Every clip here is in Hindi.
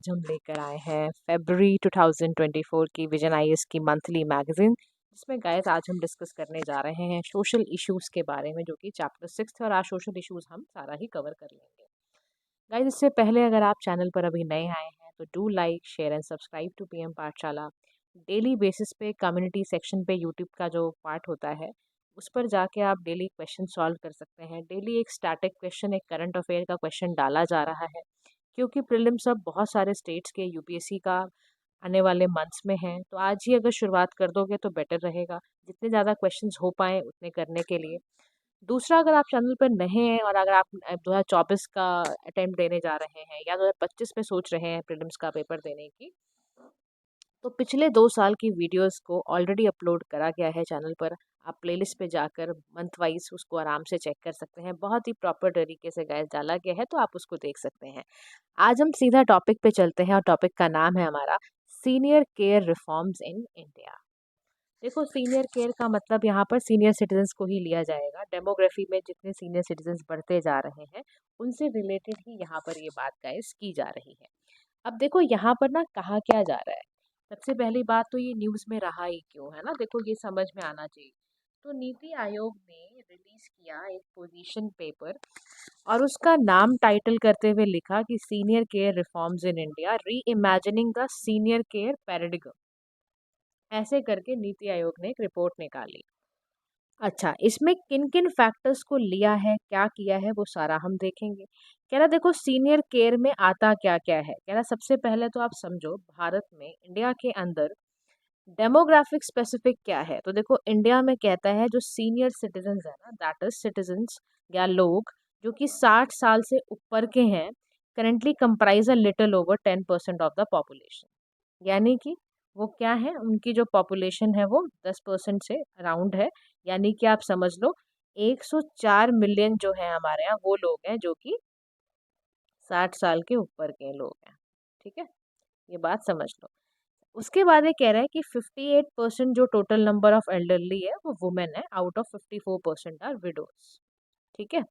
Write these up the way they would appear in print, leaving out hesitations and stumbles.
आज हम लेकर आए हैं फरवरी 2024 की विजन आईएएस की मंथली मैगजीन, जिसमें गाइस आज हम डिस्कस करने जा रहे हैं सोशल इश्यूज के बारे में, जो कि चैप्टर 6 है और आज सोशल इश्यूज हम सारा ही कवर कर लेंगे। गाइस, इससे पहले अगर आप चैनल पर अभी नए आए हैं तो do like, share and subscribe to PM Pathshala. Daily basis पे कम्युनिटी सेक्शन पे यूट्यूब का जो पार्ट होता है उस पर जाके आप डेली क्वेश्चन सॉल्व कर सकते हैं। डेली एक स्टैटिक क्वेश्चन, एक करंट अफेयर का क्वेश्चन डाला जा रहा है, क्योंकि प्रीलिम्स अब बहुत सारे स्टेट्स के यूपीएससी का आने वाले मंथ्स में है। तो आज ही अगर शुरुआत कर दोगे तो बेटर रहेगा, जितने ज़्यादा क्वेश्चंस हो पाए उतने करने के लिए। दूसरा, अगर आप चैनल पर नए हैं और अगर आप 2024 का अटेम्प्ट देने जा रहे हैं या 2025 में सोच रहे हैं प्रीलिम्स का पेपर देने की, तो पिछले 2 साल की वीडियोस को ऑलरेडी अपलोड करा गया है चैनल पर। आप प्लेलिस्ट पे जाकर मंथ वाइज उसको आराम से चेक कर सकते हैं। बहुत ही प्रॉपर तरीके से गाइस डाला गया है, तो आप उसको देख सकते हैं। आज हम सीधा टॉपिक पे चलते हैं और टॉपिक का नाम है हमारा senior care reforms in India. देखो, सीनियर केयर का मतलब यहाँ पर सीनियर सिटीजन्स को ही लिया जाएगा। डेमोग्राफी में जितने सीनियर सिटीजन्स बढ़ते जा रहे हैं उनसे रिलेटेड ही यहाँ पर ये बात गाइस की जा रही है। अब देखो यहाँ पर ना कहा क्या जा रहा है। सबसे पहली बात तो ये न्यूज़ में रहा ही क्यों है ना, देखो ये समझ में आना चाहिए। तो नीति आयोग ने रिलीज किया एक पोजीशन पेपर और उसका नाम टाइटल करते हुए लिखा कि senior care reforms in India, reimagining the senior care paradigm. ऐसे करके नीति आयोग ने एक रिपोर्ट निकाली। अच्छा, इसमें किन किन फैक्टर्स को लिया है, क्या किया है, वो सारा हम देखेंगे। कह रहा देखो सीनियर केयर में आता क्या क्या है। कह रहा सबसे पहले तो आप समझो भारत में, इंडिया के अंदर डेमोग्राफिक स्पेसिफिक क्या है। तो देखो इंडिया में कहता है जो सीनियर सिटीजन्स है ना, दैट इज सिटीजन्स या लोग जो कि 60 साल से ऊपर के हैं, currently comprise a little over 10% of the population. यानी कि वो क्या है, उनकी जो पॉपुलेशन है वो 10% से अराउंड है। यानी कि आप समझ लो 104 मिलियन जो है हमारे यहाँ वो लोग हैं जो कि 60 साल के ऊपर के लोग हैं। ठीक है, ये बात समझ लो। उसके बाद ये कह रहा है कि 58% जो टोटल नंबर ऑफ एल्डरली है वो वुमेन है, आउट ऑफ 54% आर विडोज। ठीक है,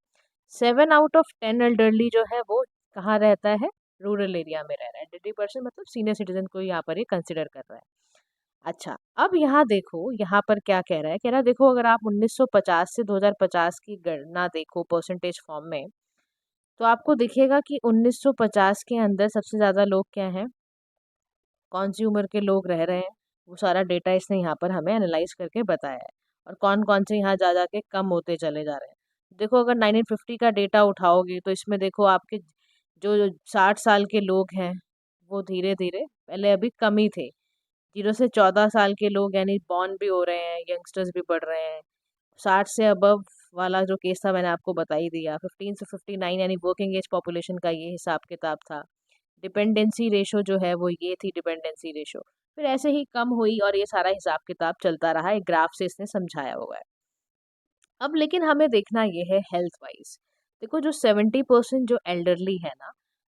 7 आउट ऑफ 10 एल्डरली जो है वो कहाँ रहता है, रूरल एरिया में रह रहा है। 20% मतलब सीनियर सिटीजन को यहाँ पर ये कंसिडर कर रहा है। अच्छा, अब यहाँ देखो, यहाँ पर क्या कह रहा है। कह रहा है देखो अगर आप 1950 से 2050 की गणना देखो परसेंटेज फॉर्म में, तो आपको दिखेगा कि 1950 के अंदर सबसे ज़्यादा लोग क्या हैं, कौन सी उम्र के लोग रह रहे हैं, वो सारा डेटा इसने यहाँ पर हमें एनालाइज करके बताया है। और कौन कौन से यहाँ जा के कम होते चले जा रहे हैं। देखो अगर 1950 का डेटा उठाओगे तो इसमें देखो आपके जो 60 साल के लोग हैं वो धीरे धीरे पहले अभी कम ही थे। 0 से 14 साल के लोग यानी बॉर्न भी हो रहे हैं, यंगस्टर्स भी बढ़ रहे हैं। 60 से अबव वाला जो केस था मैंने आपको बता ही दिया। 15 से 59 यानी वर्किंग एज पॉपुलेशन का ये हिसाब किताब था। डिपेंडेंसी रेशो जो है वो ये थी, डिपेंडेंसी रेशो फिर ऐसे ही कम हुई और ये सारा हिसाब किताब चलता रहा। एक ग्राफ से इसने समझाया हुआ है। अब लेकिन हमें देखना ये है हेल्थ वाइज। देखो जो 70% जो एल्डरली है ना,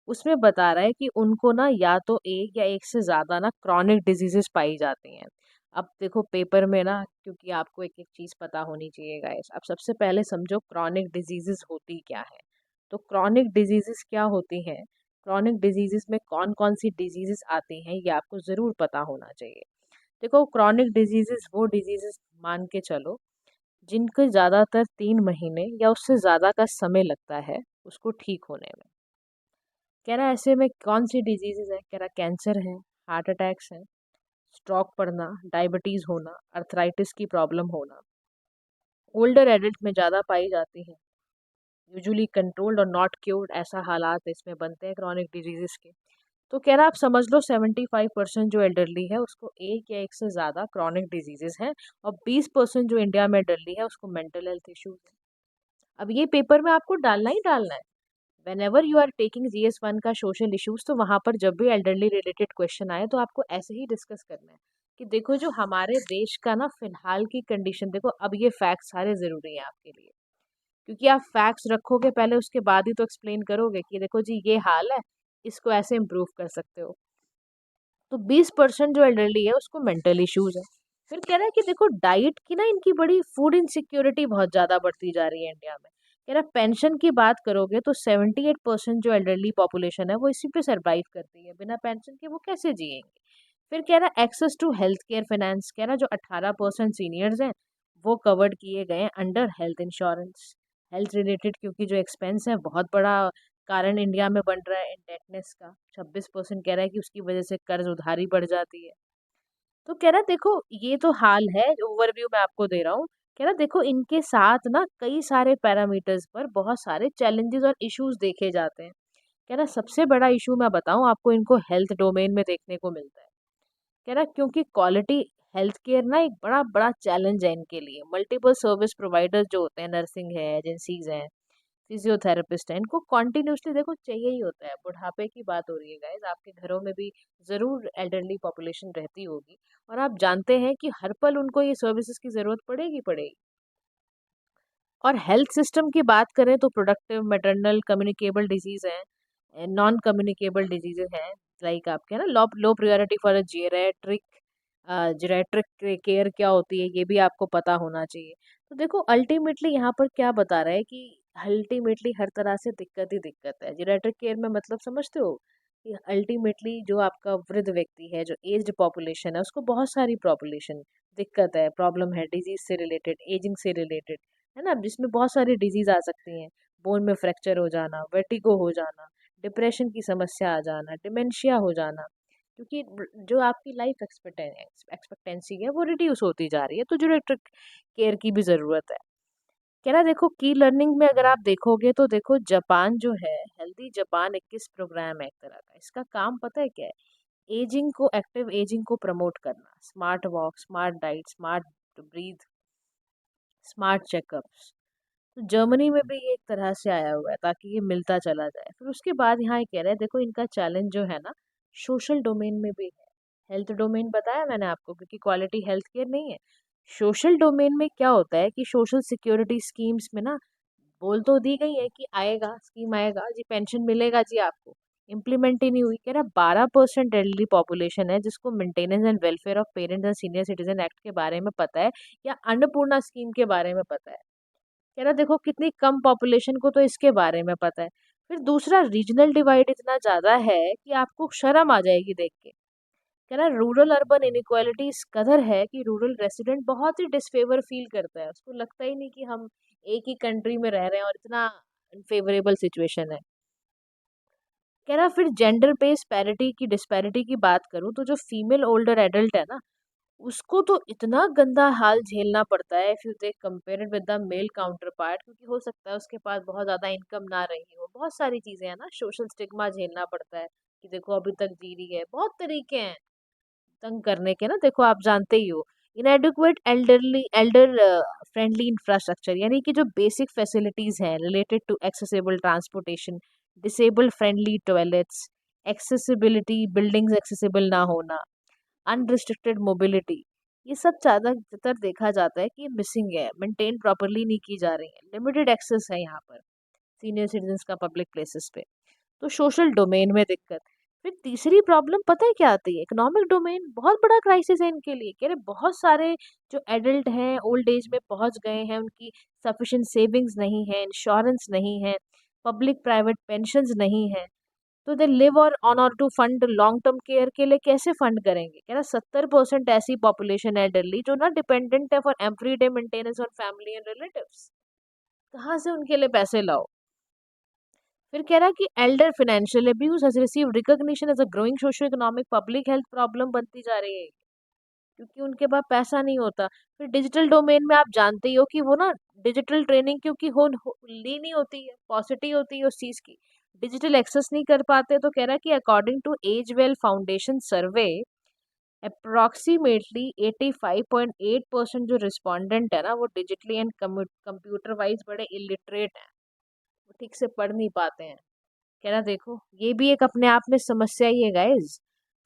उसमें बता रहा है कि उनको ना या तो एक या एक से ज़्यादा ना क्रॉनिक डिजीजेस पाई जाती हैं। अब देखो पेपर में ना, क्योंकि आपको एक एक चीज़ पता होनी चाहिए गाइस। अब सबसे पहले समझो क्रॉनिक डिजीजेस होती क्या है। तो क्रॉनिक डिजीजेस क्या होती हैं, क्रॉनिक डिजीजेस में कौन कौन सी डिजीजेस आती हैं ये आपको ज़रूर पता होना चाहिए। देखो क्रॉनिक डिजीजेस वो डिजीजेस मान के चलो जिनको ज़्यादातर 3 महीने या उससे ज़्यादा का समय लगता है उसको ठीक होने में। कह रहा है ऐसे में कौन सी डिजीजेज है। कह रहा कैंसर है, हार्ट अटैक्स है, स्ट्रोक पड़ना, डायबिटीज़ होना, अर्थराइटिस की प्रॉब्लम होना, ओल्डर एडल्ट में ज़्यादा पाई जाती है। यूजुअली कंट्रोल्ड और नॉट क्योर्ड ऐसा हालात इसमें बनते हैं क्रॉनिक डिजीजेस के। तो कह रहा आप समझ लो 75% जो एल्डरली है उसको एक या एक से ज़्यादा क्रॉनिक डिजीजेस हैं, और 20% जो इंडिया में एल्डरली है उसको मेंटल हेल्थ इश्यूज है। अब ये पेपर में आपको डालना ही डालना है। Whenever you are taking GS1 का सोशल इश्यूज, तो वहाँ पर जब भी एल्डरली रिलेटेड क्वेश्चन आए तो आपको ऐसे ही डिस्कस करना है कि देखो जो हमारे देश का ना फिलहाल की कंडीशन देखो। अब ये फैक्ट्स सारे ज़रूरी हैं आपके लिए, क्योंकि आप फैक्ट्स रखोगे पहले, उसके बाद ही तो एक्सप्लेन करोगे कि देखो जी ये हाल है, इसको ऐसे इम्प्रूव कर सकते हो। तो 20% जो एल्डरली है उसको मेंटल इश्यूज है। फिर कह रहा है कि देखो डाइट की ना इनकी बड़ी फूड इनसिक्योरिटी बहुत ज़्यादा बढ़ती जा रही है इंडिया में। कह रहा पेंशन की बात करोगे तो 78% जो एल्डरली पॉपुलेशन है वो इसी पे सरवाइव करती है, बिना पेंशन के वो कैसे जिएंगे। फिर कह रहा access to health care finance, कह रहा जो 18% सीनियर्स हैं वो कवर्ड किए गए हैं under health insurance. Health related क्योंकि जो एक्सपेंस है बहुत बड़ा कारण इंडिया में बन रहा है इंडेटनेस का, 26% कह रहा है कि उसकी वजह से कर्ज उधारी बढ़ जाती है। तो कह रहा देखो ये तो हाल है, ओवरव्यू मैं आपको दे रहा हूँ। कह रहा देखो इनके साथ ना कई सारे पैरामीटर्स पर बहुत सारे चैलेंजेस और इश्यूज देखे जाते हैं। कह रहा सबसे बड़ा इशू मैं बताऊं आपको, इनको हेल्थ डोमेन में देखने को मिलता है। कह रहा क्योंकि क्वालिटी हेल्थ केयर ना एक बड़ा बड़ा चैलेंज है इनके लिए। मल्टीपल सर्विस प्रोवाइडर्स जो होते हैं, नर्सिंग है, एजेंसीज हैं, फिजियोथेरेपिस्ट है, इनको कॉन्टिन्यूसली देखो चाहिए ही होता है। बुढ़ापे की बात हो रही है गाइज, आपके घरों में भी ज़रूर एल्डरली पॉपुलेशन रहती होगी और आप जानते हैं कि हर पल उनको ये सर्विसेज की ज़रूरत पड़ेगी पड़ेगी। और हेल्थ सिस्टम की बात करें तो प्रोडक्टिव मैटरनल कम्युनिकेबल डिजीज हैं, नॉन कम्युनिकेबल डिजीजेज हैं, लाइक आपके ना लो लो प्रायोरिटी फॉर जीरेट्रिक। जीरेट्रिक केयर क्या होती है ये भी आपको पता होना चाहिए। तो देखो अल्टीमेटली यहाँ पर क्या बता रहा है कि अल्टीमेटली हर तरह से दिक्कत ही दिक्कत है। जीरेट्रिक केयर में मतलब समझते हो कि अल्टीमेटली जो आपका वृद्ध व्यक्ति है, जो एज्ड पॉपुलेशन है, उसको बहुत सारी पॉपुलेशन दिक्कत है, प्रॉब्लम है, डिजीज से रिलेटेड, एजिंग से रिलेटेड, है ना, जिसमें बहुत सारी डिजीज आ सकती हैं। बोन में फ्रैक्चर हो जाना, वर्टिगो हो जाना, डिप्रेशन की समस्या आ जाना, डिमेंशिया हो जाना, क्योंकि जो आपकी लाइफ एक्सपेक्टेंसी है वो रिड्यूस होती जा रही है, तो जो केयर की भी ज़रूरत है। कह रहा देखो की लर्निंग में अगर आप देखोगे तो देखो जापान जो है, हेल्दी जापान 21 प्रोग्राम है एक तरह का। इसका काम पता है क्या है? एजिंग को, एक्टिव एजिंग को प्रमोट करना, smart walk, smart diet, smart breath, smart checkups. तो जर्मनी में भी ये एक तरह से आया हुआ है ताकि ये मिलता चला जाए। फिर उसके बाद यहाँ ये कह रहे हैं देखो इनका चैलेंज जो है ना, सोशल डोमेन में भी है। हेल्थ डोमेन बताया मैंने आपको, क्योंकि क्वालिटी हेल्थ केयर नहीं है। सोशल डोमेन में क्या होता है कि सोशल सिक्योरिटी स्कीम्स में ना बोल तो दी गई है कि आएगा, स्कीम आएगा जी, पेंशन मिलेगा जी आपको, इम्प्लीमेंट ही नहीं हुई। कह रहा 12% एल्डरली पॉपुलेशन है जिसको maintenance and welfare of parents and senior citizen act के बारे में पता है, या अन्नपूर्णा स्कीम के बारे में पता है। कह रहा देखो कितनी कम पॉपुलेशन को तो इसके बारे में पता है। फिर दूसरा, रीजनल डिवाइड इतना ज्यादा है कि आपको शर्म आ जाएगी देख के। कह रहा रूरल अर्बन इनइक्वालिटी इस कदर है कि रूरल रेसिडेंट बहुत ही डिसफेवर फील करता है, उसको लगता ही नहीं कि हम एक ही कंट्री में रह रहे हैं और इतना अनफेवरेबल सिचुएशन है। कह रहा फिर जेंडर बेस्ड पैरिटी की डिस्पैरिटी की बात करूं तो जो फीमेल ओल्डर एडल्ट है ना, उसको तो इतना गंदा हाल झेलना पड़ता है if you they compare it with the male counterpart, क्योंकि हो सकता है उसके पास बहुत ज़्यादा इनकम ना रही हो, बहुत सारी चीज़ें हैं ना, सोशल स्टिग्मा झेलना पड़ता है कि देखो अभी तक जी रही है, बहुत तरीके हैं तंग करने के ना, देखो आप जानते ही हो। इनएडिक्वेट एल्डर फ्रेंडली इंफ्रास्ट्रक्चर, यानी कि जो बेसिक फैसिलिटीज हैं related to accessible transportation, disable friendly toilets, accessibility, buildings accessible ना होना, अनरिस्ट्रिक्टेड मोबिलिटी, ये सब ज़्यादातर देखा जाता है कि मिसिंग है, मेंटेन प्रॉपरली नहीं की जा रही है, लिमिटेड एक्सेस है यहाँ पर सीनियर सिटीजन्स का पब्लिक प्लेसेस पे। तो सोशल डोमेन में दिक्कत। फिर तीसरी प्रॉब्लम पता है क्या आती है? इकोनॉमिक डोमेन बहुत बड़ा क्राइसिस है इनके लिए। कह रहे बहुत सारे जो एडल्ट हैं, ओल्ड एज में पहुंच गए हैं, उनकी सफिशिएंट सेविंग्स नहीं है, इंश्योरेंस नहीं है, पब्लिक प्राइवेट पेंशन्स नहीं है, तो they live or on or to fund long term care के लिए कैसे फंड करेंगे। कह रहा 70% ऐसी पॉपुलेशन है दिल्ली जो ना डिपेंडेंट है for everyday maintenance on family and relatives. कहाँ से उनके लिए पैसे लाओ। फिर कह रहा है कि elder financial abuse has receive recognition as a growing socio economic public health problem बनती जा रही है, क्योंकि उनके पास पैसा नहीं होता। फिर डिजिटल डोमेन में आप जानते ही हो कि वो ना डिजिटल ट्रेनिंग क्योंकि ली नहीं होती है, पॉसिटी होती है उस चीज की, डिजिटल एक्सेस नहीं कर पाते। तो कह रहा है कि according to Age Well Foundation survey, approximately 85.8% जो रिस्पोंडेंट है ना वो डिजिटली एंड कंप्यूटर वाइज बड़े इलिटरेट हैं, वो ठीक से पढ़ नहीं पाते हैं। कह रहा देखो ये भी एक अपने आप में समस्या ही है गाइज।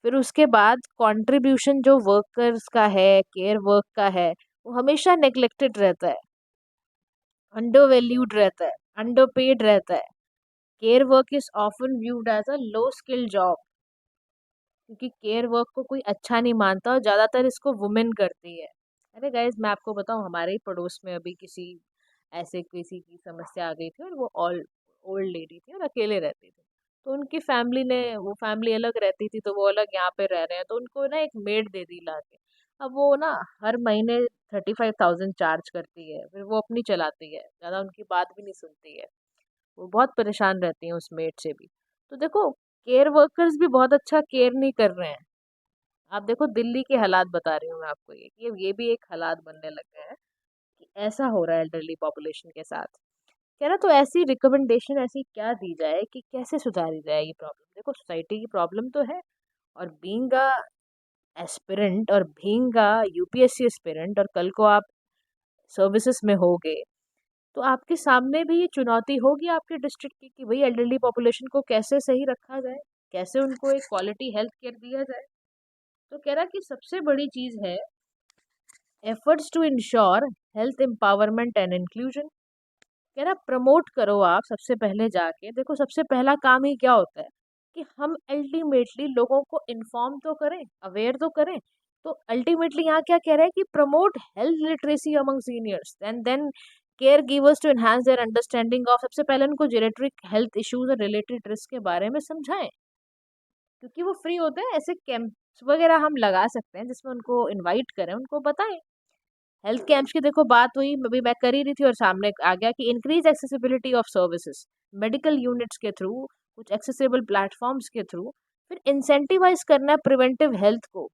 फिर उसके बाद कंट्रीब्यूशन जो वर्कर्स का है, केयर वर्क का है, वो हमेशा नेग्लेक्टेड रहता है, अंडर वैल्यूड रहता है, अंडर पेड रहता है। Care work is often viewed as a low skill job, क्योंकि केयर वर्क को कोई अच्छा नहीं मानता और ज़्यादातर इसको वुमेन करती है। अरे गाइज मैं आपको बताऊं, हमारे ही पड़ोस में अभी किसी ऐसे किसी की समस्या आ गई थी और वो ओल्ड लेडी थी और अकेले रहती थी। तो उनकी फैमिली ने, वो फैमिली अलग रहती थी तो वो अलग यहाँ पे रह रहे हैं, तो उनको ना एक मेड दे दी ला के। अब वो ना हर महीने 35,000 चार्ज करती है, फिर वो अपनी चलाती है, ज़्यादा उनकी बात भी नहीं सुनती है। वो बहुत परेशान रहती हैं उस मेड से भी। तो देखो, केयर वर्कर्स भी बहुत अच्छा केयर नहीं कर रहे हैं। आप देखो दिल्ली के हालात बता रही हूँ मैं आपको, ये भी एक हालात बनने लग गए हैं कि ऐसा हो रहा है एल्डरली पॉपुलेशन के साथ। कह रहा तो ऐसी रिकमेंडेशन ऐसी क्या दी जाए कि कैसे सुधारी जाए ये प्रॉब्लम? देखो सोसाइटी की प्रॉब्लम तो है, और बीइंग अ एस्पिरेंट और बीइंग अ यूपीएससी एस्पिरेंट, और कल को आप सर्विसेज में होगे तो आपके सामने भी ये चुनौती होगी आपके डिस्ट्रिक्ट की कि भाई एल्डरली पॉपुलेशन को कैसे सही रखा जाए, कैसे उनको एक क्वालिटी हेल्थ केयर दिया जाए। तो कह रहा कि सबसे बड़ी चीज है efforts to ensure health empowerment and inclusion. कह रहा प्रमोट करो आप सबसे पहले जाके, देखो सबसे पहला काम ही क्या होता है कि हम अल्टीमेटली लोगों को इन्फॉर्म तो करें, अवेयर तो करें। तो अल्टीमेटली यहाँ क्या कह रहे हैं कि promote health literacy among seniors and then caregivers to enhance their understanding of. सबसे पहले उनको जेरेट्रिक हेल्थ इश्यूज और रिलेटेड रिस्क के बारे में समझाएं, क्योंकि वो फ्री होते हैं। ऐसे कैंप्स वगैरह हम लगा सकते हैं जिसमें उनको इनवाइट करें, उनको बताएं। हेल्थ कैंप्स की देखो बात हुई, अभी मैं कर ही रही थी और सामने आ गया कि increase accessibility of services medical units के थ्रू, कुछ एक्सेसिबल प्लेटफॉर्म्स के थ्रू। फिर इंसेंटिवाइज करना है प्रिवेंटिव हेल्थ को,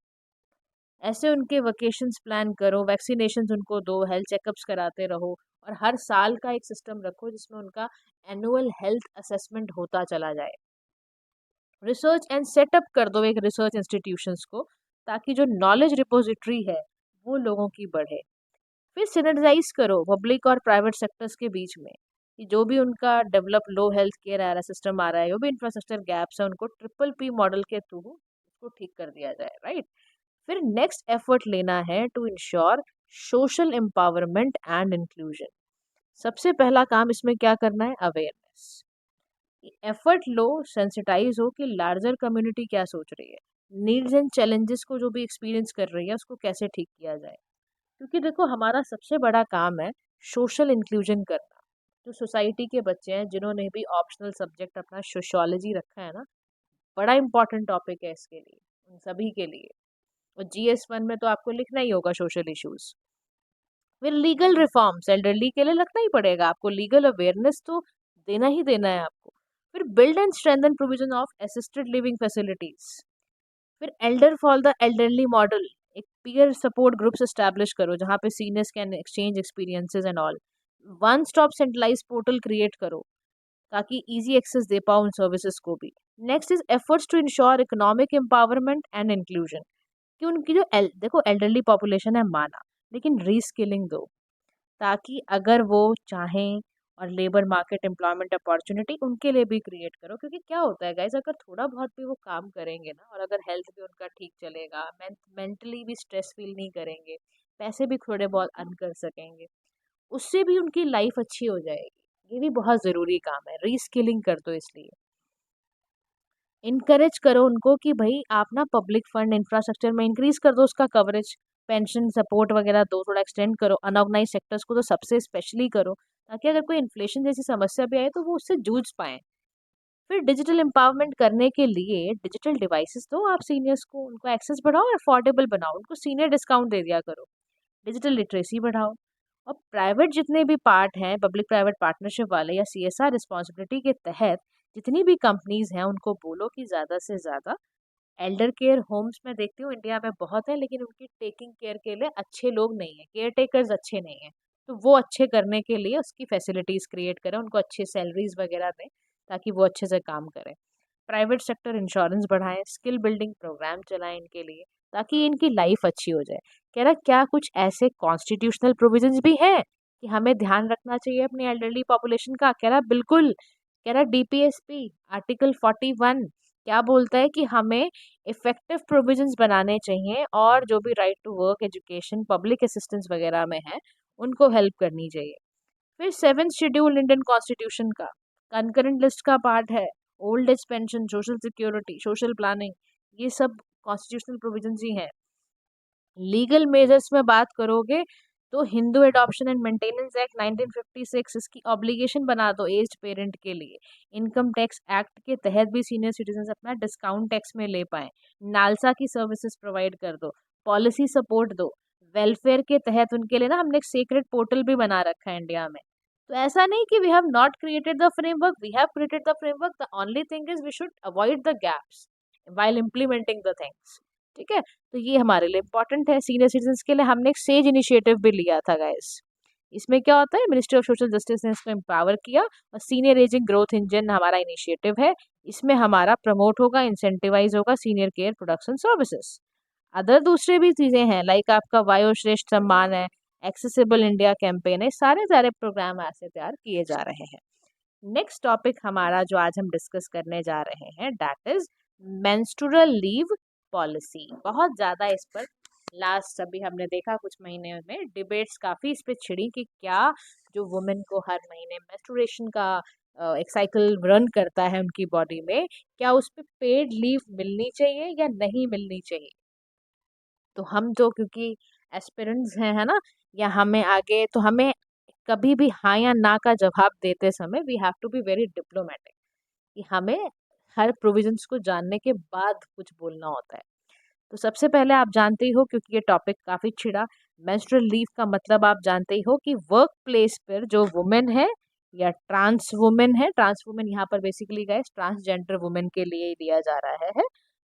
ऐसे उनके वेकेशंस प्लान करो, वैक्सीनेशंस उनको दो, हेल्थ चेकअप्स कराते रहो, और हर साल का एक सिस्टम रखो जिसमें उनका एनुअल हेल्थ असेसमेंट होता चला जाए। रिसर्च एंड सेटअप कर दो एक रिसर्च इंस्टीट्यूशंस को, ताकि जो नॉलेज रिपोजिटरी है वो लोगों की बढ़े। फिर सिनर्जाइज करो पब्लिक और प्राइवेट सेक्टर्स के बीच में, कि जो भी उनका डेवलप लो हेल्थ केयर आ रहा है, सिस्टम आ रहा है, जो भी इंफ्रास्ट्रक्चर गैप्स है, उनको ट्रिपल पी मॉडल के थ्रू उसको ठीक कर दिया जाए, राइट। फिर नेक्स्ट एफर्ट लेना है to ensure social empowerment and inclusion. सबसे पहला काम इसमें क्या करना है? अवेयरनेस। एफर्ट लो, सेंसिटाइज हो कि लार्जर कम्युनिटी क्या सोच रही है, नीड्स एंड चैलेंजेस को जो भी एक्सपीरियंस कर रही है उसको कैसे ठीक किया जाए। क्योंकि देखो हमारा सबसे बड़ा काम है सोशल इंक्लूजन करना। जो सोसाइटी के बच्चे हैं जिन्होंने भी ऑप्शनल सब्जेक्ट अपना सोशियोलॉजी रखा है ना, बड़ा इंपॉर्टेंट टॉपिक है इसके लिए, उन सभी के लिए। और GS1 में तो आपको लिखना ही होगा सोशल इश्यूज। फिर लीगल रिफॉर्म्स एल्डरली के लिए लगना ही पड़ेगा आपको, लीगल अवेयरनेस तो देना ही देना है आपको। फिर build and strengthen provision of assisted living facilities. फिर elder for the elderly model, एक पीयर सपोर्ट ग्रुप्स एस्टैब्लिश करो जहाँ पे seniors can exchange experiences and all. One stop centralise portal create करो ताकि इजी एक्सेस दे पाओ उन सर्विसेज को भी। Next is efforts to ensure economic empowerment and inclusion, कि उनकी जो देखो एल्डरली पॉपुलेशन है माना, लेकिन रीस्किलिंग दो, ताकि अगर वो चाहें और लेबर मार्केट एम्प्लॉयमेंट अपॉर्चुनिटी उनके लिए भी क्रिएट करो। क्योंकि क्या होता है गाइज, अगर थोड़ा बहुत भी वो काम करेंगे ना, और अगर हेल्थ भी उनका ठीक चलेगा, मेंटली भी स्ट्रेस फील नहीं करेंगे, पैसे भी थोड़े बहुत अर्न कर सकेंगे, उससे भी उनकी लाइफ अच्छी हो जाएगी। ये भी बहुत ज़रूरी काम है, रीस्किलिंग कर दो। इसलिए इनकरेज करो उनको कि भाई आप ना पब्लिक फंड इंफ्रास्ट्रक्चर में इंक्रीज कर दो उसका कवरेज, पेंशन सपोर्ट वगैरह दो, थोड़ा एक्सटेंड करो। अनऑर्गेनाइज सेक्टर्स को तो सबसे स्पेशली करो, ताकि अगर कोई इन्फ्लेशन जैसी समस्या भी आए तो वो उससे जूझ पाए। फिर डिजिटल एम्पावरमेंट करने के लिए डिजिटल डिवाइसेस दो आप सीनियर्स को, उनको एक्सेस बढ़ाओ और अफोर्डेबल बनाओ, उनको सीनियर डिस्काउंट दे दिया करो। डिजिटल लिटरेसी बढ़ाओ। और प्राइवेट जितने भी पार्ट हैं, पब्लिक प्राइवेट पार्टनरशिप वाले या CSR रिस्पॉन्सिबिलिटी के तहत जितनी भी कंपनीज हैं, उनको बोलो कि ज़्यादा से ज़्यादा एल्डर केयर होम्स में देखती हूँ इंडिया में बहुत है, लेकिन उनकी टेकिंग केयर के लिए अच्छे लोग नहीं है, केयर टेकर्स अच्छे नहीं हैं। तो वो अच्छे करने के लिए उसकी फैसिलिटीज़ क्रिएट करें, उनको अच्छी सैलरीज वगैरह दें ताकि वो अच्छे से काम करें। प्राइवेट सेक्टर इंश्योरेंस बढ़ाएं, स्किल बिल्डिंग प्रोग्राम चलाएं इनके लिए, ताकि इनकी लाइफ अच्छी हो जाए। कह रहा क्या कुछ ऐसे कॉन्स्टिट्यूशनल प्रोविजंस भी हैं कि हमें ध्यान रखना चाहिए अपनी एल्डरली पॉपुलेशन का? कह रहा बिल्कुल। कह रहा DPSP आर्टिकल 41 क्या बोलता है कि हमें इफेक्टिव प्रोविजंस बनाने चाहिए, और जो भी right to work, education, public assistance वगैरह में है उनको हेल्प करनी चाहिए। फिर 7th शेड्यूल इंडियन कॉन्स्टिट्यूशन का कंकरेंट लिस्ट का पार्ट है। Old age pension, social security, social planning, ये सब कॉन्स्टिट्यूशनल प्रोविजंस ही हैं। लीगल मेजर्स में बात करोगे तो Hindu adoption and maintenance act 1956 इसकी ऑब्लिगेशन बना दो एज्ड पेरेंट के लिए। इनकम टैक्स एक्ट के तहत भी सीनियर सिटीजन अपना डिस्काउंट टैक्स में ले पाए। नालसा की सर्विसेज प्रोवाइड कर दो। पॉलिसी सपोर्ट दो। वेलफेयर के तहत उनके लिए ना हमने एक सीक्रेट पोर्टल भी बना रखा है इंडिया में। तो ऐसा नहीं कि we have not created the framework, we have created the framework, the only thing is we should avoid the gaps while implementing the things. ठीक है, तो ये हमारे लिए इंपॉर्टेंट है। सीनियर सिटीजन के लिए हमने एक सेज इनिशिएटिव भी लिया था गाइस। इसमें क्या होता है, मिनिस्ट्री ऑफ सोशल जस्टिस ने इसको एम्पावर किया और सीनियर एजिंग ग्रोथ इंजन हमारा इनिशिएटिव है। इसमें हमारा प्रमोट होगा, इंसेंटिवाइज होगा senior care production services. Other दूसरे भी चीजें हैं लाइक आपका वायोश्रेष्ठ सम्मान है, एक्सेसिबल इंडिया कैंपेन है, सारे सारे प्रोग्राम ऐसे तैयार किए जा रहे हैं। नेक्स्ट टॉपिक हमारा जो आज हम डिस्कस करने जा रहे हैं that is menstrual leave policy. बहुत ज़्यादा इस पर लास्ट अभी हमने देखा कुछ महीने में डिबेट्स काफ़ी इस पर छिड़ी कि क्या जो वुमेन को हर महीने मेंस्ट्रुएशन का एक साइकिल रन करता है उनकी बॉडी में, क्या उस पर पेड लीव मिलनी चाहिए या नहीं मिलनी चाहिए। तो हम जो क्योंकि एस्पिरेंट्स हैं है ना, या हमें आगे, तो हमें कभी भी हाँ या ना का जवाब देते समय we have to be very diplomatic कि हमें हर प्रोविजंस को जानने के बाद कुछ बोलना होता है। तो सबसे पहले आप जानते ही हो क्योंकि ये टॉपिक काफ़ी छिड़ा, मेंस्ट्रुअल लीव का मतलब आप जानते ही हो कि वर्क प्लेस पर जो वुमेन है या ट्रांस वुमेन है, ट्रांस वुमेन यहाँ पर बेसिकली गाइस ट्रांसजेंडर वुमेन के लिए ही दिया जा रहा है,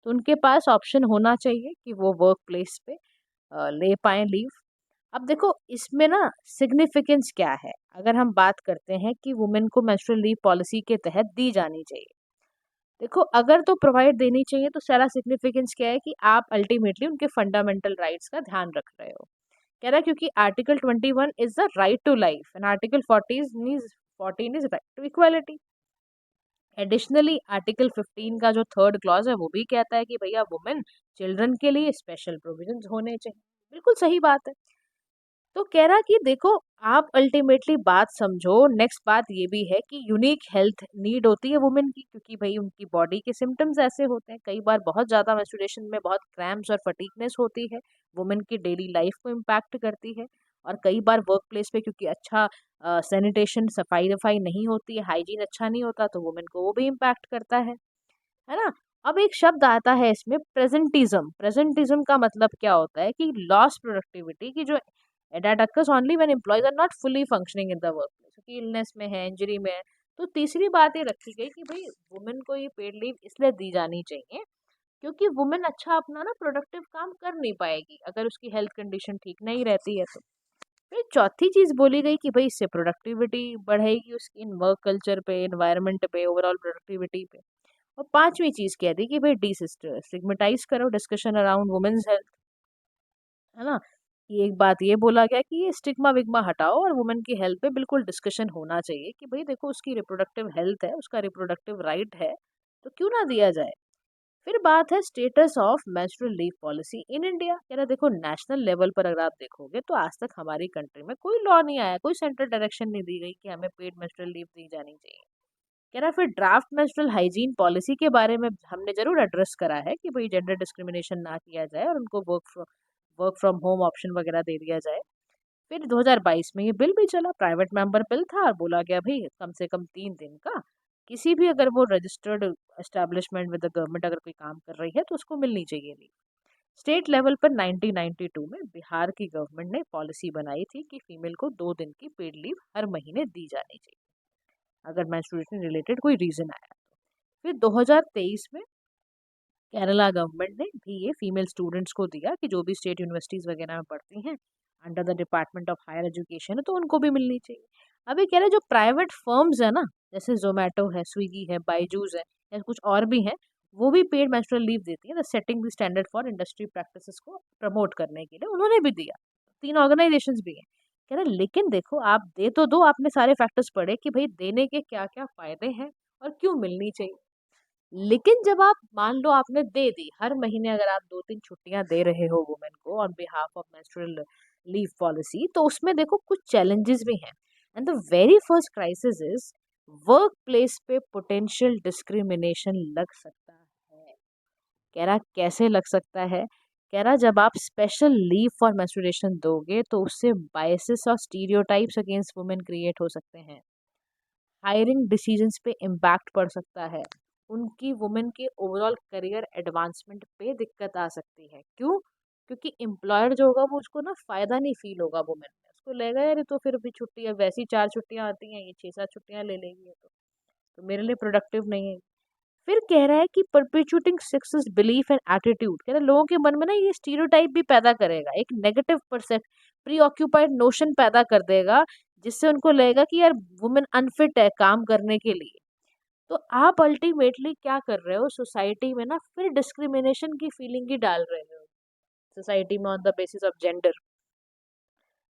तो उनके पास ऑप्शन होना चाहिए कि वो वर्क प्लेस पे ले पाएँ लीव। अब देखो इसमें ना सिग्निफिकेंस क्या है, अगर हम बात करते हैं कि वुमेन को मेंस्ट्रुअल लीव पॉलिसी के तहत दी जानी चाहिए। देखो अगर तो प्रोवाइड देनी चाहिए तो सारा सिग्निफिकेंस क्या है कि आप अल्टीमेटली उनके फंडामेंटल राइट्स का ध्यान रख रहे हो। कह रहा है क्योंकि article 21 is the right to life and article 14 is right to equality. Additionally article 15 का जो थर्ड क्लॉज है वो भी कहता है कि भैया वुमेन चिल्ड्रन के लिए स्पेशल प्रोविजंस होने चाहिए। बिल्कुल सही बात है। तो कह रहा कि देखो आप अल्टीमेटली बात समझो। नेक्स्ट बात ये भी है कि यूनिक हेल्थ नीड होती है वुमेन की, क्योंकि भाई उनकी बॉडी के सिम्टम्स ऐसे होते हैं, कई बार बहुत ज़्यादा मेंस्ट्रुएशन में बहुत क्रैम्प्स और फटीगनेस होती है, वुमेन की डेली लाइफ को इम्पैक्ट करती है। और कई बार वर्क प्लेस पे क्योंकि अच्छा सैनिटेशन सफाई वफाई नहीं होती है, हाइजीन अच्छा नहीं होता, तो वुमेन को वो भी इम्पैक्ट करता है ना। अब एक शब्द आता है इसमें प्रेजेंटिज्म। प्रेजेंटिज्म का मतलब क्या होता है कि लॉस प्रोडक्टिविटी की जो that occurs only when employees are not fully functioning in the workplace, क्योंकि इलनेस में है, इंजरी में है। तो तीसरी बात ये रखी गई कि भाई वुमेन को ये पेड लीव इसलिए दी जानी चाहिए क्योंकि वुमेन अच्छा अपना ना प्रोडक्टिव काम कर नहीं पाएगी अगर उसकी हेल्थ कंडीशन ठीक नहीं रहती है। तो फिर चौथी चीज बोली गई कि भाई इससे प्रोडक्टिविटी बढ़ेगी उसकी इन वर्क कल्चर पे, इन्वायरमेंट पे, ओवरऑल प्रोडक्टिविटी पे। और पांचवी चीज कह दी कि भाई डिस्टिग्मेटाइज करो डिस्कशन अराउंड वुमेन्स हेल्थ, है ना। ये एक बात ये बोला गया कि ये स्टिग्मा विग्मा हटाओ और वुमेन की हेल्थ पे बिल्कुल डिस्कशन होना चाहिए कि भाई देखो उसकी रिप्रोडक्टिव हेल्थ है, उसका रिप्रोडक्टिव राइट है, तो क्यों ना दिया जाए। फिर बात है status of menstrual leave policy in India. कह रहा देखो नेशनल लेवल पर अगर आप देखोगे तो आज तक हमारी कंट्री में कोई लॉ नहीं आया, कोई सेंट्रल डायरेक्शन नहीं दी गई कि हमें पेड मेंस्ट्रुअल लीव दी जानी चाहिए। कह रहा फिर ड्राफ्ट मेंस्ट्रुअल हाइजीन पॉलिसी के बारे में हमने जरूर एड्रेस करा है कि भाई जेंडर डिस्क्रिमिनेशन ना किया जाए और उनको वर्क फ्रॉम होम ऑप्शन वगैरह दे दिया जाए। फिर 2022 में ये बिल भी चला, प्राइवेट मेंबर बिल था, और बोला गया भाई कम से कम 3 दिन का किसी भी अगर वो registered establishment with the government अगर कोई काम कर रही है तो उसको मिलनी चाहिए लीव। स्टेट लेवल पर 1992 में बिहार की गवर्नमेंट ने पॉलिसी बनाई थी कि फीमेल को 2 दिन की पेड लीव हर महीने दी जानी चाहिए अगर मेंस्ट्रुएशन रिलेटेड कोई रीजन आया तो। फिर 2023 में केरला गवर्नमेंट ने भी ये फीमेल स्टूडेंट्स को दिया कि जो भी स्टेट यूनिवर्सिटीज़ वगैरह में पढ़ती हैं under the department of higher education है तो उनको भी मिलनी चाहिए। अभी कह रहे जो प्राइवेट फर्म्स है ना, जैसे जोमेटो है, स्विगी है, बायजूस है, या कुछ और भी हैं, वो भी पेड मेंस्ट्रुअल लीव देती है the setting the standard for industry practices को प्रमोट करने के लिए उन्होंने भी दिया। 3 ऑर्गेनाइजेशंस भी हैं। कह रहे लेकिन देखो आप दे तो दो, आपने सारे फैक्टर्स पढ़े कि भाई देने के क्या क्या फायदे हैं और क्यों मिलनी चाहिए। लेकिन जब आप मान लो आपने दे दी, हर महीने अगर आप 2-3 छुट्टियां दे रहे हो वुमेन को on behalf of menstrual leave policy, तो उसमें देखो कुछ चैलेंजेस भी हैं। And the very first crisis is work place पे पोटेंशियल डिस्क्रिमिनेशन लग सकता है। कह रहा कैसे लग सकता है कह रहा जब आप स्पेशल लीव फॉर मेंस्ट्रुएशन दोगे तो उससे बायसेस और स्टीरियोटाइप्स अगेंस्ट वुमेन क्रिएट हो सकते हैं। हायरिंग डिसीजंस पे इम्पैक्ट पड़ सकता है। उनकी वुमेन के ओवरऑल करियर एडवांसमेंट पे दिक्कत आ सकती है। क्यों? क्योंकि एम्प्लॉयर जो होगा वो उसको ना फ़ायदा नहीं फ़ील होगा वुमेन में। उसको लगेगा यार ये तो फिर भी छुट्टी है, वैसे ही 4 छुट्टियाँ आती हैं, ये 6-7 छुट्टियाँ ले लेगी ये तो मेरे लिए प्रोडक्टिव नहीं है। फिर कह रहा है कि perpetuating success belief and attitude, कह रहा है लोगों के मन में ना ये स्टीरियोटाइप भी पैदा करेगा, एक नेगेटिव परसेप्ट प्री ऑक्यूपाइड नोशन पैदा कर देगा, जिससे उनको लगेगा कि यार वुमेन अनफिट है काम करने के लिए। तो आप अल्टीमेटली क्या कर रहे हो सोसाइटी में ना, फिर डिस्क्रिमिनेशन की फीलिंग ही डाल रहे हो सोसाइटी में on the basis of gender.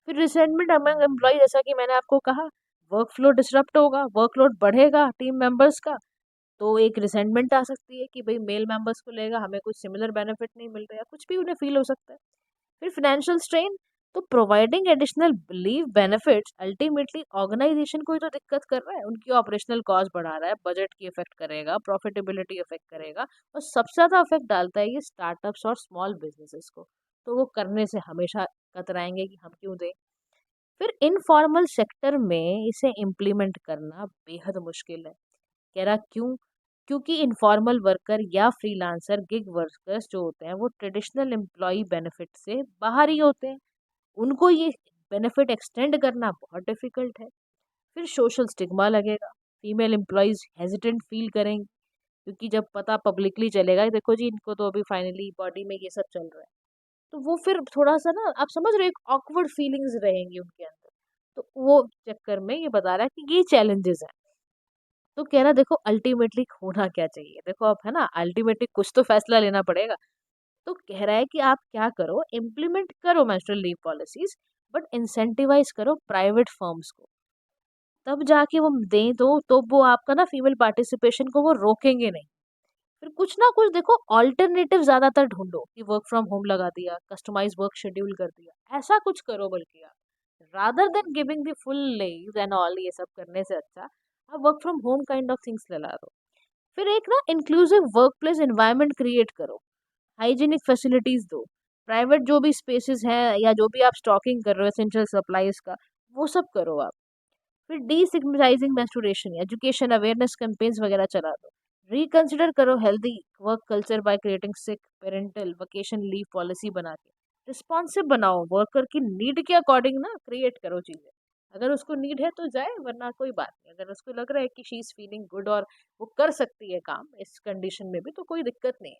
फिर रिसेंटमेंट अमंग एम्प्लॉय, जैसा कि मैंने आपको कहा, वर्क फ्लो डिसरप्ट होगा, वर्कलोड बढ़ेगा टीम मेंबर्स का, तो एक रिसेंटमेंट आ सकती है कि भाई मेल मेंबर्स को लेगा हमें कुछ सिमिलर बेनिफिट नहीं मिल रहा, या कुछ भी उन्हें फील हो सकता है। फिर फाइनेंशियल स्ट्रेन, तो providing additional leave benefits ultimately organisation को ही तो दिक्कत कर रहा है, उनकी ऑपरेशनल कॉस्ट बढ़ा रहा है, बजट की इफेक्ट करेगा, प्रॉफिटेबिलिटी इफेक्ट करेगा, और सबसे ज़्यादा इफेक्ट डालता है ये स्टार्टअप्स और स्मॉल बिजनेसेस को। तो वो करने से हमेशा कतराएंगे कि हम क्यों दें। फिर इनफॉर्मल सेक्टर में इसे इम्प्लीमेंट करना बेहद मुश्किल है। कह रहा क्यों? क्योंकि इनफॉर्मल वर्कर या फ्रीलांसर गिग वर्कर्स जो होते हैं वो ट्रेडिशनल एम्प्लॉय बेनिफिट से बाहर ही होते हैं। उनको ये बेनिफिट एक्सटेंड करना बहुत डिफिकल्ट है। फिर सोशल स्टिग्मा लगेगा, फीमेल एम्प्लॉयज हेजिटेंट फील करेंगे, क्योंकि जब पता पब्लिकली चलेगा देखो जी इनको तो अभी फाइनली बॉडी में ये सब चल रहा है, तो वो फिर थोड़ा सा ना, आप समझ रहे हो, एक ऑकवर्ड फीलिंग्स रहेंगी उनके अंदर। तो वो चक्कर में ये बता रहा है कि ये चैलेंजेस हैं। तो कह रहा देखो अल्टीमेटली होना क्या चाहिए, देखो अब है ना, अल्टीमेटली कुछ तो फैसला लेना पड़ेगा। तो कह रहा है कि आप क्या करो, इम्प्लीमेंट करो menstrual leave policies, but incentivise करो प्राइवेट फर्म्स को, तब जाके वो दें तो वो आपका ना फीमेल पार्टिसिपेशन को वो रोकेंगे नहीं। फिर कुछ ना कुछ देखो ऑल्टरनेटिव ज्यादातर ढूंढो, कि वर्क फ्रॉम होम लगा दिया, कस्टमाइज वर्क शेड्यूल कर दिया, ऐसा कुछ करो। बल्कि आप rather than giving the full leave and all, ये सब करने से अच्छा आप work from home kind of things ला दो। फिर एक ना inclusive workplace environment create करो, हाइजीनिक फैसिलिटीज दो, प्राइवेट जो भी स्पेसेस हैं या जो भी आप स्टॉकिंग कर रहे हो एसेंशियल सप्लाईज का, वो सब करो आप। फिर डीसिग्मेटाइजिंग मेंस्ट्रुएशन, एजुकेशन अवेयरनेस कैंपेन्स वगैरह चला दो। रिकंसिडर करो healthy work culture by creating sick parental vacation leave policy बना के। रिस्पॉन्सिव बनाओ, वर्कर की नीड के अकॉर्डिंग ना क्रिएट करो चीज़ें। अगर उसको नीड है तो जाए, वरना कोई बात नहीं। अगर उसको लग रहा है कि शी इज़ फीलिंग गुड और वो कर सकती है काम इस कंडीशन में भी, तो कोई दिक्कत नहीं है।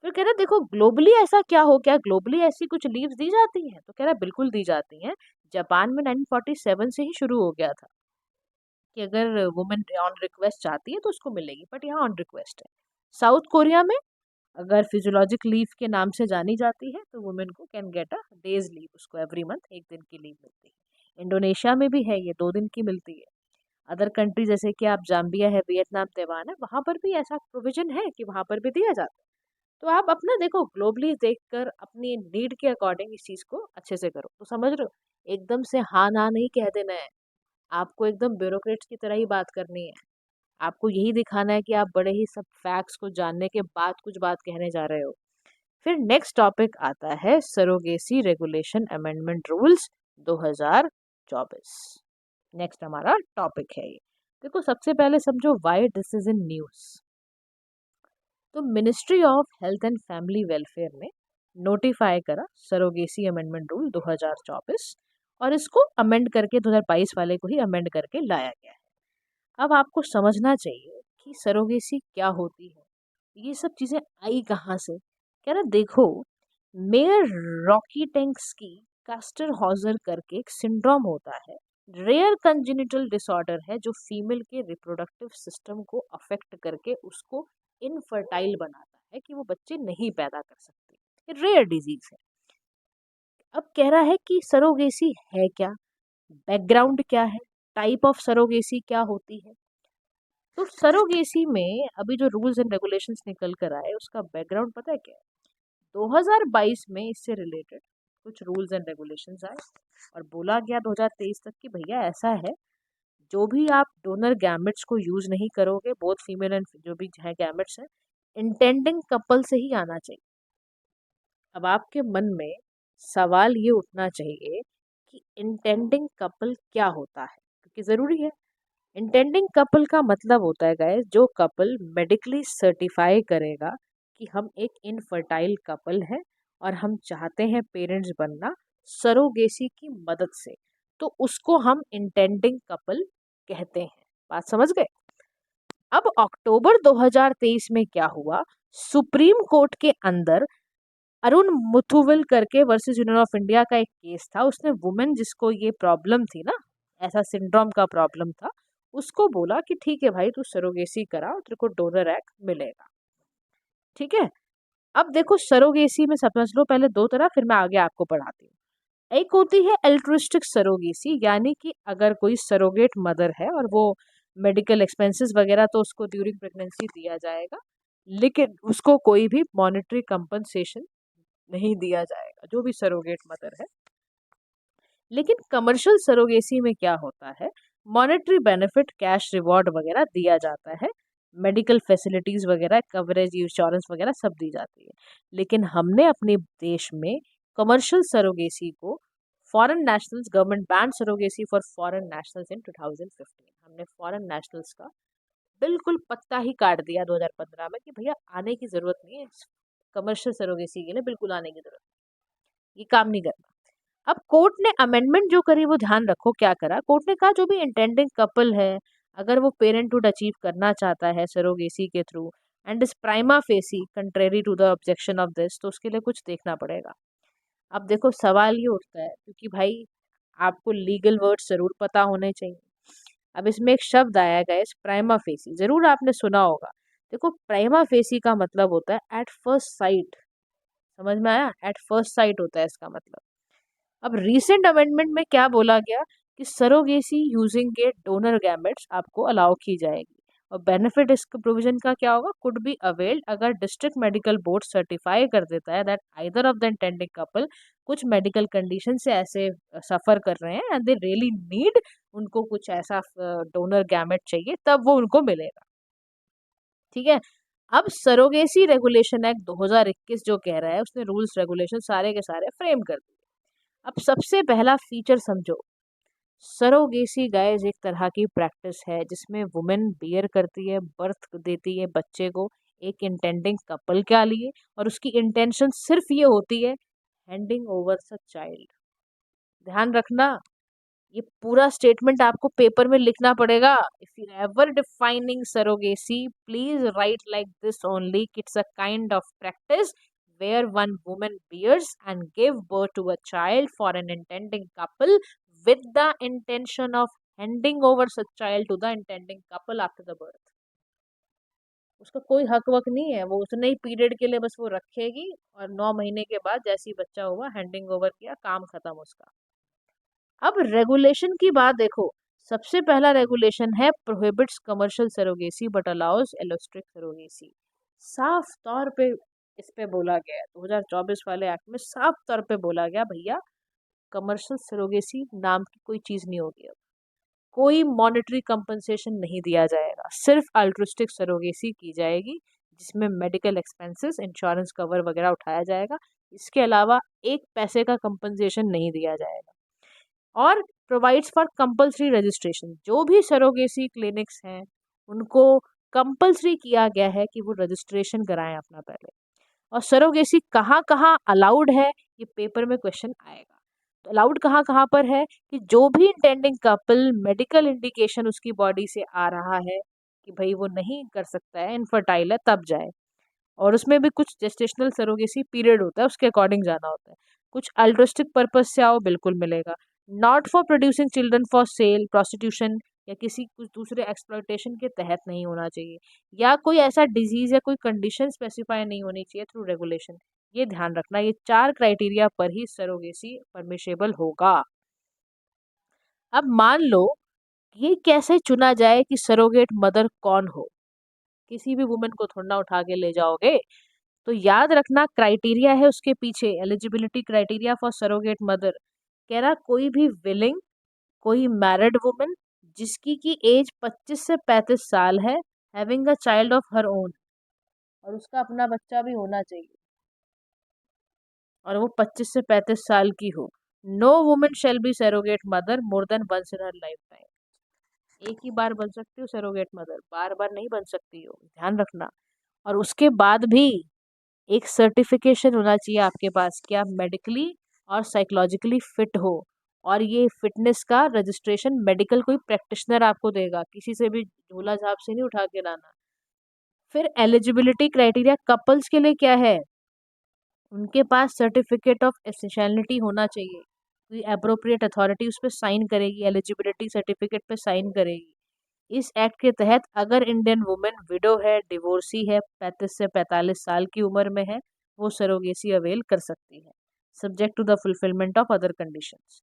फिर कह रहा देखो ग्लोबली ऐसा क्या हो, क्या ग्लोबली ऐसी कुछ लीव्स दी जाती हैं? तो कह रहा बिल्कुल दी जाती हैं। जापान में 1947 से ही शुरू हो गया था कि अगर वुमेन ऑन रिक्वेस्ट चाहती है तो उसको मिलेगी, बट यहाँ ऑन रिक्वेस्ट है। साउथ कोरिया में अगर फिजियोलॉजिक लीव के नाम से जानी जाती है तो वुमेन को can get a days leave, उसको एवरी मंथ 1 दिन की लीव मिलती है। इंडोनेशिया में भी है, ये 2 दिन की मिलती है। अदर कंट्री जैसे कि आप जाम्बिया है, वियतनाम, ताइवान है, वहाँ पर भी ऐसा प्रोविजन है कि वहाँ पर भी दिया जाता है। तो आप अपना देखो ग्लोबली देखकर अपनी नीड के अकॉर्डिंग इस चीज़ को अच्छे से करो। तो समझ रहे हो, एकदम से हाँ ना नहीं कह देना है, आपको एकदम ब्यूरोक्रेट्स की तरह ही बात करनी है। आपको यही दिखाना है कि आप बड़े ही सब फैक्ट्स को जानने के बाद कुछ बात कहने जा रहे हो। फिर नेक्स्ट टॉपिक आता है surrogacy regulation amendment rules 2024। Next हमारा टॉपिक है ये। देखो सबसे पहले समझो why this is in news. तो ministry of health and family welfare ने नोटिफाई करा सरोगेसी अमेंडमेंट रूल 2024, और इसको अमेंड करके 2022 वाले को ही अमेंड करके लाया गया है। अब आपको समझना चाहिए कि सरोगेसी क्या होती है, ये सब चीज़ें आई कहाँ से। क्या ना देखो, मेयर रॉकी टैंक्स की कास्टर हॉजर करके एक सिंड्रोम होता है, रेयर कंजेनिटल डिसऑर्डर है जो फीमेल के रिप्रोडक्टिव सिस्टम को अफेक्ट करके उसको इनफर्टाइल बनाता है, कि वो बच्चे नहीं पैदा कर सकती। ये रेयर डिजीज है। अब कह रहा है कि सरोगेसी है क्या, बैकग्राउंड क्या है, टाइप ऑफ सरोगेसी क्या होती है। तो सरोगेसी में अभी जो रूल्स एंड रेगुलेशंस निकल कर आए उसका बैकग्राउंड पता है क्या है? 2022 में इससे रिलेटेड कुछ रूल्स एंड रेगुलेशंस आए, और बोला गया 2023 तक कि भैया ऐसा है, जो भी आप डोनर गैमेट्स को यूज नहीं करोगे, बोथ फीमेल एंड जो भी है गैमेट्स हैं, इंटेंडिंग कपल से ही आना चाहिए। अब आपके मन में सवाल ये उठना चाहिए कि इंटेंडिंग कपल क्या होता है, क्योंकि ज़रूरी है। इंटेंडिंग कपल का मतलब होता है गाइस, जो कपल मेडिकली सर्टिफाई करेगा कि हम एक इनफर्टाइल कपल है और हम चाहते हैं पेरेंट्स बनना सरोगेसी की मदद से, तो उसको हम इंटेंडिंग कपल कहते हैं। बात समझ गए? अब अक्टूबर 2023 में क्या हुआ, सुप्रीम कोर्ट के अंदर अरुण मुथुविल करके वर्सेस यूनियन ऑफ इंडिया का एक केस था। उसने वुमेन जिसको ये प्रॉब्लम थी ना, ऐसा सिंड्रोम का प्रॉब्लम था, उसको बोला कि ठीक है भाई, तू सरोगेसी करा, तेरे को डोनर एक्ट मिलेगा। ठीक है। अब देखो, सरोगेसी में समझ लो पहले दो तरह, फिर मैं आगे आपको पढ़ाती हूँ। एक होती है एल्ट्रिस्टिक सरोगेसी, यानी कि अगर कोई सरोगेट मदर है और वो मेडिकल एक्सपेंसेस वगैरह तो उसको ड्यूरिंग प्रेगनेंसी दिया जाएगा, लेकिन उसको कोई भी मॉनेटरी कंपनसेशन नहीं दिया जाएगा, जो भी सरोगेट मदर है। लेकिन कमर्शियल सरोगेसी में क्या होता है, मॉनेटरी बेनिफिट, कैश रिवॉर्ड वगैरह दिया जाता है, मेडिकल फैसिलिटीज वगैरह, कवरेज, इंश्योरेंस वगैरह सब दी जाती है। लेकिन हमने अपने देश में कमर्शियल सरोगेसी को, foreign nationals, government ban surrogacy for foreign nationals इन 2015। हमने फॉरेन नेशनल्स का बिल्कुल पत्ता ही काट दिया 2015 में कि भैया आने की जरूरत नहीं है, कमर्शियल सरोगेसी के लिए बिल्कुल आने की जरूरत, ये काम नहीं करना। अब कोर्ट ने अमेंडमेंट जो करी वो ध्यान रखो क्या करा, कोर्ट ने कहा जो भी इंटेंडिंग कपल है, अगर वो पेरेंटहुड अचीव करना चाहता है सरोगेसी के through and is prima facie contrary to the objection of this, तो उसके लिए कुछ देखना पड़ेगा। अब देखो सवाल ये उठता है, क्योंकि भाई आपको लीगल वर्ड जरूर पता होने चाहिए। अब इसमें एक शब्द आया गया, प्राइमा फेसी, जरूर आपने सुना होगा। देखो, प्राइमा फेसी का मतलब होता है एट फर्स्ट साइट। समझ में आया? एट फर्स्ट साइट होता है इसका मतलब। अब रीसेंट अमेंडमेंट में क्या बोला गया कि सरोगेसी यूजिंग ए डोनर गैमेट्स आपको अलाउ की जाएगी, और बेनिफिट इसके प्रोविजन का क्या होगा, कुड बी अवेल्ड अगर डिस्ट्रिक्ट मेडिकल बोर्ड सर्टिफाई कर देता है that either of the intending couple कुछ मेडिकल कंडीशन से ऐसे सफर कर रहे हैं एंड दे रियली नीड, उनको कुछ ऐसा डोनर गैमेट चाहिए, तब वो उनको मिलेगा। ठीक है। अब सरोगेसी रेगुलेशन एक्ट 2021 जो कह रहा है, उसने रूल्स रेगुलेशन सारे के सारे फ्रेम कर दिए। अब सबसे पहला फीचर समझो, सरोगेसी गाइस एक तरह की प्रैक्टिस है जिसमें वुमेन बियर करती है, बर्थ देती है बच्चे को एक इंटेंडिंग कपल के लिए, और उसकी इंटेंशन सिर्फ ये होती है हैंडिंग ओवर द चाइल्ड। ध्यान रखना, ये पूरा स्टेटमेंट आपको पेपर में लिखना पड़ेगा। If you ever defining surrogacy, please right like this only, it's a kind of practice where one woman bears and give birth to a child for an intending couple with the intention of handing over such child to the intending couple after the birth। उसका कोई हक वक नहीं है, वो उतने ही पीरियड के लिए बस वो रखेगी, और 9 महीने के बाद जैसे ही बच्चा हुआ हैंडिंग ओवर किया, काम खत्म उसका। अब रेगुलेशन की बात देखो, सबसे पहला रेगुलेशन है prohibits commercial surrogacy but allows altruistic surrogacy. साफ तौर पे इस पे बोला गया है, 2024 वाले एक्ट में साफ तौर पे बोला गया, भैया कमर्शियल सरोगेसी नाम की कोई चीज नहीं होगी। अब कोई मॉनेटरी कंपनसेशन नहीं दिया जाएगा, सिर्फ अल्ट्रुस्टिक सरोगेसी की जाएगी, जिसमें मेडिकल एक्सपेंसेस, इंश्योरेंस कवर वगैरह उठाया जाएगा। इसके अलावा एक पैसे का कंपनसेशन नहीं दिया जाएगा। और प्रोवाइड्स फॉर कंपल्सरी रजिस्ट्रेशन, जो भी सरोगेसी क्लिनिक्स हैं उनको कंपल्सरी किया गया है कि वो रजिस्ट्रेशन कराएं अपना पहले। और सरोगेसी कहाँ कहाँ अलाउड है, ये पेपर में क्वेश्चन आएगा। तो अलाउड कहाँ कहाँ पर है, कि जो भी इंटेंडिंग कपल मेडिकल इंडिकेशन उसकी बॉडी से आ रहा है कि भाई वो नहीं कर सकता है, इनफर्टाइल है, तब जाए। और उसमें भी कुछ जेस्टेशनल सरोगेसी पीरियड होता है, उसके अकॉर्डिंग जाना होता है। कुछ अल्ट्रिस्टिक पर्पज से आओ, बिल्कुल मिलेगा। Not for producing children for sale, prostitution या किसी कुछ दूसरे एक्सप्लॉयटेशन के तहत नहीं होना चाहिए, या कोई ऐसा डिजीज या कोई कंडीशन स्पेसिफाई नहीं होनी चाहिए थ्रू रेगुलेशन। ये ध्यान रखना, ये 4 क्राइटेरिया पर ही सरोगेसी परमिशेबल होगा। अब मान लो, ये कैसे चुना जाए कि सरोगेट मदर कौन हो, किसी भी वुमेन को थोड़ा उठा के ले जाओगे। तो याद रखना, क्राइटेरिया है उसके पीछे, eligibility criteria for surrogate mother. कह रहा कोई भी विलिंग, कोई मैरिड वुमेन जिसकी की एज 25 से 35 साल है, having a child of her own, और उसका अपना बच्चा भी होना चाहिए। और वो 25 से 35 साल की हो, no women shall be surrogate mother more than once in her lifetime. एक ही बार बन सकती हो सरोगेट मदर, बार बार नहीं बन सकती हो, ध्यान रखना। और उसके बाद भी एक सर्टिफिकेशन होना चाहिए आपके पास कि आप मेडिकली और साइकोलॉजिकली फिट हो। और ये फिटनेस का रजिस्ट्रेशन मेडिकल कोई प्रैक्टिशनर आपको देगा, किसी से भी झोला झाप से नहीं उठा के लाना। फिर एलिजिबिलिटी क्राइटेरिया कपल्स के लिए क्या है, उनके पास सर्टिफिकेट ऑफ एसेंशियलिटी होना चाहिए, कोई अप्रोप्रिएट अथॉरिटी उस पर साइन करेगी, एलिजिबिलिटी सर्टिफिकेट पे साइन करेगी। इस एक्ट के तहत अगर इंडियन वुमेन विडो है, डिवोर्सी है, 35 से 45 साल की उम्र में है, वो सरोगेसी अवेल कर सकती है, subject to the fulfilment of other conditions.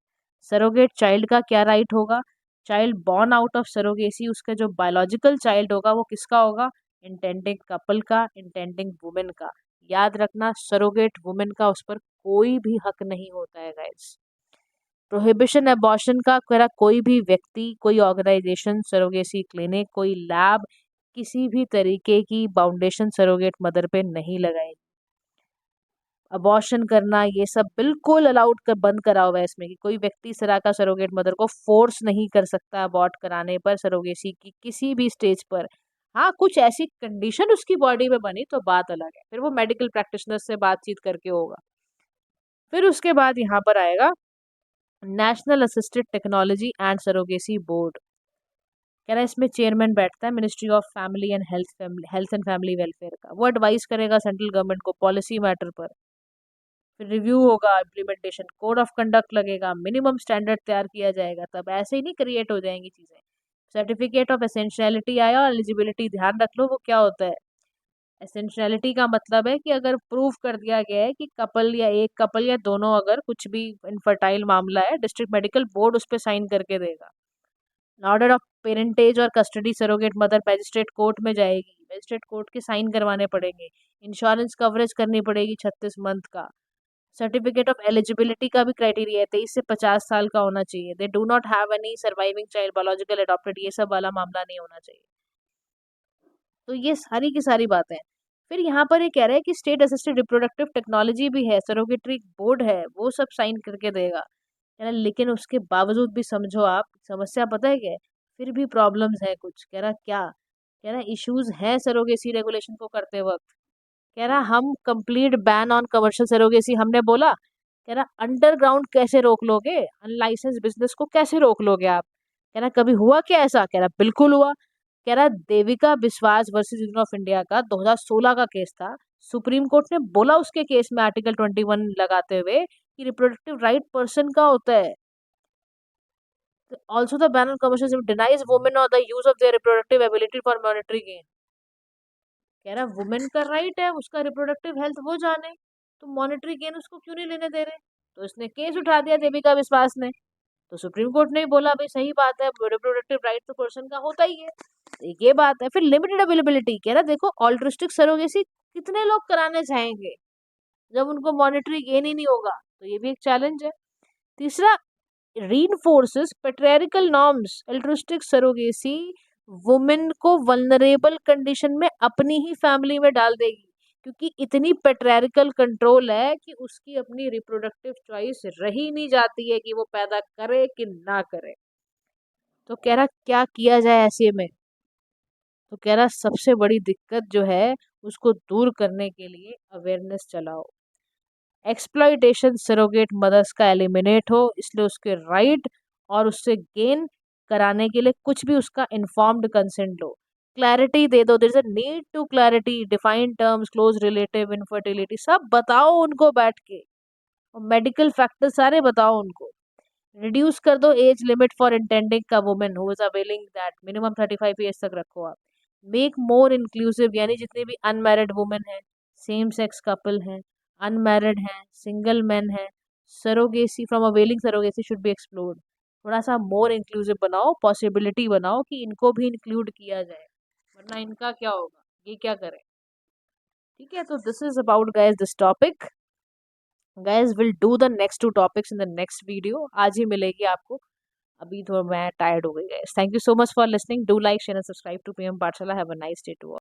Surrogate child का क्या राइट होगा, child born out of surrogacy, उसका जो बायोलॉजिकल चाइल्ड होगा वो किसका होगा, इंटेंडिंग कपल का, इंटेंडिंग वुमेन का। याद रखना सरोगेट वुमेन का उस पर कोई भी हक नहीं होता है गाइस। प्रोहिबिशन अबॉर्शन का करा कोई भी व्यक्ति, कोई ऑर्गेनाइजेशन, सरोगेसी क्लिनिक, कोई लैब किसी भी तरीके की बाउंडेशन सरोगेट मदर पे नहीं लगाएगी। अबॉर्शन करना ये सब बिल्कुल अलाउड कर बंद करा हुआ है इसमें कि कोई व्यक्ति इस तरह का सरोगेट मदर को फोर्स नहीं कर सकता अबॉर्ट कराने पर, सरोगेसी की किसी भी स्टेज पर। हाँ, कुछ ऐसी कंडीशन उसकी बॉडी में बनी तो बात अलग है, फिर वो मेडिकल प्रैक्टिशनर से बातचीत करके होगा। फिर उसके बाद यहाँ पर आएगा national assisted technology and surrogacy board. कह रहा है इसमें चेयरमैन बैठता है ministry of family and health and family welfare का, वो एडवाइस करेगा सेंट्रल गवर्नमेंट को पॉलिसी मैटर पर। फिर रिव्यू होगा, इम्प्लीमेंटेशन, कोड ऑफ कंडक्ट लगेगा, मिनिमम स्टैंडर्ड तैयार किया जाएगा, तब ऐसे ही नहीं क्रिएट हो जाएंगी चीज़ें। सर्टिफिकेट ऑफ एसेंशियलिटी आया और एलिजिबिलिटी ध्यान रख लो वो क्या होता है। एसेंशियलिटी का मतलब है कि अगर प्रूव कर दिया गया है कि कपल या एक कपल या दोनों अगर कुछ भी इनफर्टाइल मामला है, डिस्ट्रिक्ट मेडिकल बोर्ड उस पर साइन करके देगा। ऑर्डर ऑफ पेरेंटेज और custody surrogate mother magistrate court में जाएगी, मैजिस्ट्रेट कोर्ट के साइन करवाने पड़ेंगे। इंश्योरेंस कवरेज करनी पड़ेगी 36 मंथ का। सर्टिफिकेट ऑफ एलिजिबिलिटी का भी क्राइटेरिया है, 23 से 50 साल का होना चाहिए। They do not have any surviving child, biological adopted, ये सब वाला मामला नहीं होना चाहिए। तो ये सारी की सारी बातें। फिर यहाँ पर ये कह रहा है कि स्टेट असिस्टेड रिप्रोडक्टिव टेक्नोलॉजी भी है, सरोगेटरी बोर्ड है, वो सब साइन करके देगा। कह रहा लेकिन उसके बावजूद भी समझो आप, समस्या पता है क्या है, फिर भी प्रॉब्लम्स है कुछ। कह रहा क्या, कह रहा इश्यूज हैं सरोगेसी रेगुलेशन को करते वक्त। कह रहा हम complete ban on commercial surrogacy हमने बोला। कह रहा अंडरग्राउंड कैसे रोक लोगे, अनलाइसेंस बिजनेस को कैसे रोक लोगे आप। कह रहा कभी हुआ क्या ऐसा, कह रहा बिल्कुल हुआ। कह रहा देविका बिस्वास वर्सेस यूनियन ऑफ इंडिया का 2016 का केस था, सुप्रीम कोर्ट ने बोला उसके केस में आर्टिकल 21 लगाते हुए कि रिप्रोडक्टिव राइट पर्सन का होता है। Also the ban on commercial denies women और the use of their reproductive ability for monetary gain. कह रहा वुमेन का राइट है उसका रिप्रोडक्टिव हेल्थ वो जाने, तो मॉनिटरी गेन उसको क्यों नहीं लेने दे रहे। तो इसने केस उठा दिया देविका विश्वास ने, तो सुप्रीम कोर्ट ने बोला भाई सही बात है, रिप्रोडक्टिव राइट तो पर्सन का होता ही है। तो ये बात है। फिर लिमिटेड अवेलेबिलिटी, कह रहा देखो ऑल्ट्रिस्टिक सरोगेसी कितने लोग कराने चाहेंगे जब उनको मॉनिटरी गेन ही नहीं होगा, तो ये भी एक चैलेंज है। तीसरा, reinforces patriarchal norms, altruistic surrogacy women को वल्नरेबल कंडीशन में अपनी ही फैमिली में डाल देगी, क्योंकि इतनी पेट्रियार्कल कंट्रोल है कि उसकी अपनी रिप्रोडक्टिव चॉइस रही नहीं जाती है कि वो पैदा करे कि ना करे। तो कह रहा क्या किया जाए ऐसे में, तो कह रहा सबसे बड़ी दिक्कत जो है उसको दूर करने के लिए अवेयरनेस चलाओ, एक्सप्लॉइटेशन सरोगेट मदर्स का एलिमिनेट हो, इसलिए उसके राइट और उससे गेन कराने के लिए कुछ भी उसका इन्फॉर्म्ड कंसेंट लो, क्लैरिटी दे दो। There is a need to clarity, define terms, close relative, infertility सब बताओ उनको बैठ के, और मेडिकल फैक्टर सारे बताओ उनको। रिड्यूस कर दो एज लिमिट फॉर इंटेंडिंग का women who is availing that, minimum 35 years तक रखो आप। मेक मोर इंक्लूसिव, यानी जितने भी अनमैरिड वुमेन है, सेम सेक्स कपल हैं, अनमैरिड हैं, सिंगल मैन है, surrogacy from availing surrogacy should be explored. थोड़ा सा मोर इंक्लूसिव बनाओ, पॉसिबिलिटी बनाओ कि इनको भी इंक्लूड किया जाए, वरना इनका क्या होगा, ये क्या करें। ठीक है, तो this is about guys this topic. Guys will do the next 2 topics in the next video, आज ही मिलेगी आपको, अभी तो मैं टायर्ड हो गई guys. Thank you so much for listening, do like share and subscribe to PM Pathshala. Have a nice day to all.